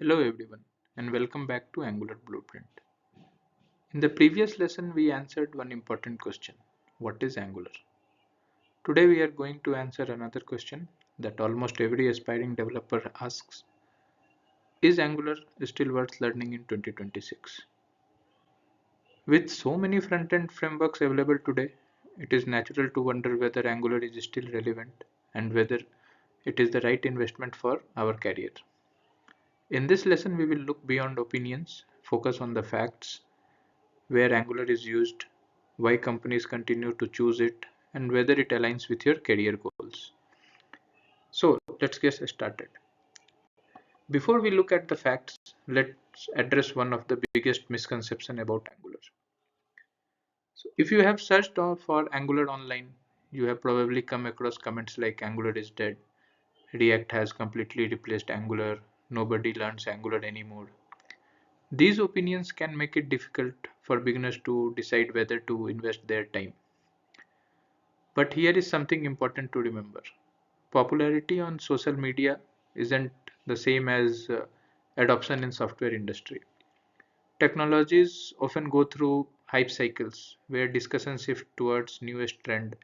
Hello everyone and welcome back to Angular Blueprint. In the previous lesson we answered one important question. What is Angular? Today we are going to answer another question that almost every aspiring developer asks. Is Angular still worth learning in 2026? With so many front-end frameworks available today, it is natural to wonder whether Angular is still relevant and whether it is the right investment for our career. In this lesson we will look beyond opinions, focus on the facts, where Angular is used, why companies continue to choose it, and whether it aligns with your career goals. So let's get started. Before we look at the facts, let's address one of the biggest misconceptions about Angular. So if you have searched for Angular online, you have probably come across comments like Angular is dead, React has completely replaced Angular, nobody learns Angular anymore. These opinions can make it difficult for beginners to decide whether to invest their time. But here is something important to remember. Popularity on social media isn't the same as adoption in software industry. Technologies often go through hype cycles where discussions shift towards newest trend.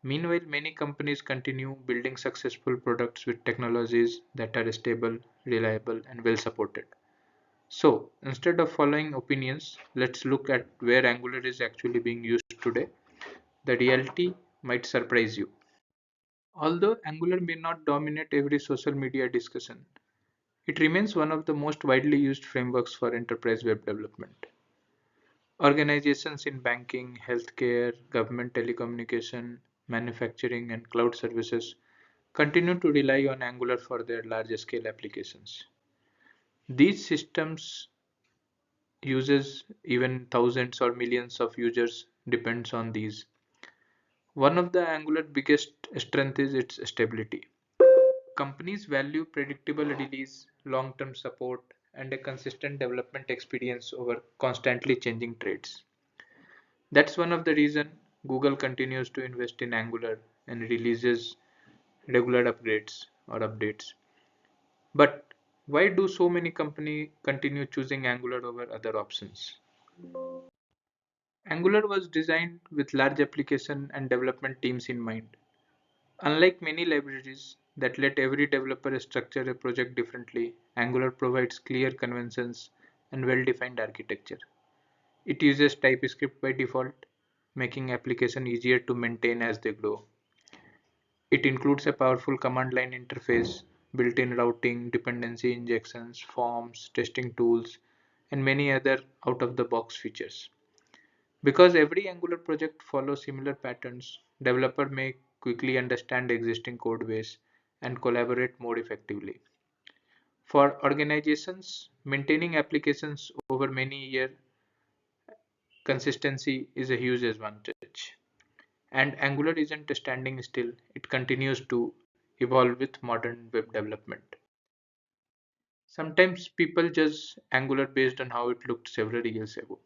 Meanwhile, many companies continue building successful products with technologies that are stable, reliable, and well supported. So, instead of following opinions, let's look at where Angular is actually being used today. The reality might surprise you. Although Angular may not dominate every social media discussion, it remains one of the most widely used frameworks for enterprise web development. Organizations in banking, healthcare, government telecommunication, manufacturing, and cloud services continue to rely on Angular for their large scale applications. These systems uses even thousands or millions of users depends on these. One of the Angular biggest strength is its stability. Companies value predictable release, long-term support, and a consistent development experience over constantly changing traits. That's one of the reasons Google continues to invest in Angular and releases regular upgrades or updates. But why do so many companies continue choosing Angular over other options? Angular was designed with large application and development teams in mind. Unlike many libraries that let every developer structure a project differently, Angular provides clear conventions and well-defined architecture. It uses TypeScript by default, making application easier to maintain as they grow. It includes a powerful command line interface, built-in routing, dependency injections, forms, testing tools, and many other out-of-the-box features. Because every Angular project follows similar patterns, developer may quickly understand existing code base and collaborate more effectively. For organizations, maintaining applications over many years consistency is a huge advantage. And Angular isn't standing still, it continues to evolve with modern web development. Sometimes people judge Angular based on how it looked several years ago.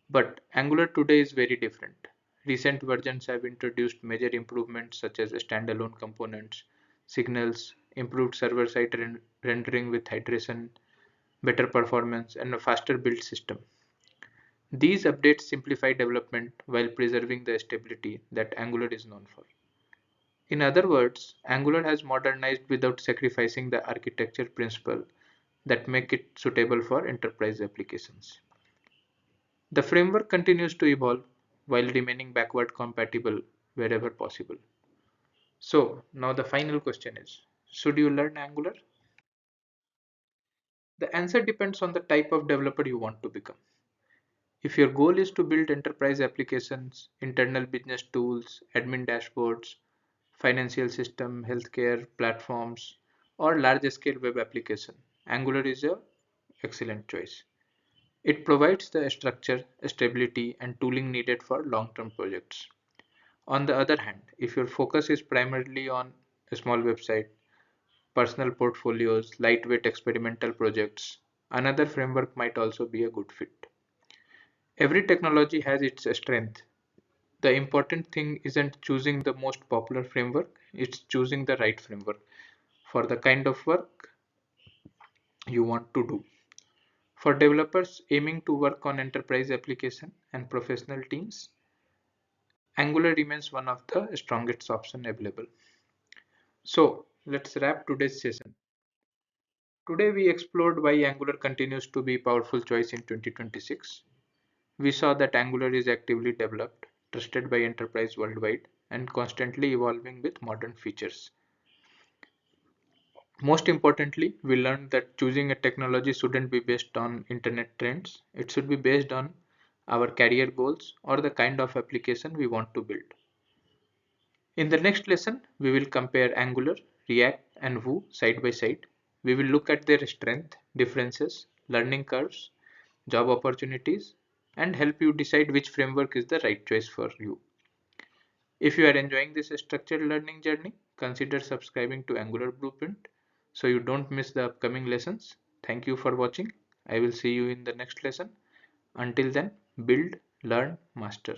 But Angular today is very different. Recent versions have introduced major improvements such as standalone components, signals, improved server-side rendering with hydration, better performance, and a faster build system. These updates simplify development while preserving the stability that Angular is known for. In other words, Angular has modernized without sacrificing the architecture principle that make it suitable for enterprise applications. The framework continues to evolve while remaining backward compatible wherever possible. So, now the final question is, should you learn Angular? The answer depends on the type of developer you want to become. If your goal is to build enterprise applications, internal business tools, admin dashboards, financial system, healthcare platforms, or large scale web application, Angular is a excellent choice. It provides the structure, stability, and tooling needed for long-term projects. On the other hand, if your focus is primarily on a small website, personal portfolios, lightweight experimental projects, another framework might also be a good fit. Every technology has its strength. The important thing isn't choosing the most popular framework, it's choosing the right framework for the kind of work you want to do. For developers aiming to work on enterprise application and professional teams, Angular remains one of the strongest options available. So let's wrap today's session. Today we explored why Angular continues to be a powerful choice in 2026. We saw that Angular is actively developed, trusted by enterprise worldwide, and constantly evolving with modern features. Most importantly, we learned that choosing a technology shouldn't be based on internet trends. It should be based on our career goals or the kind of application we want to build. In the next lesson, we will compare Angular, React, and Vue side by side. We will look at their strength, differences, learning curves, job opportunities, and help you decide which framework is the right choice for you. If you are enjoying this structured learning journey, consider subscribing to Angular Blueprint so you don't miss the upcoming lessons. Thank you for watching. I will see you in the next lesson. Until then, build, learn, master.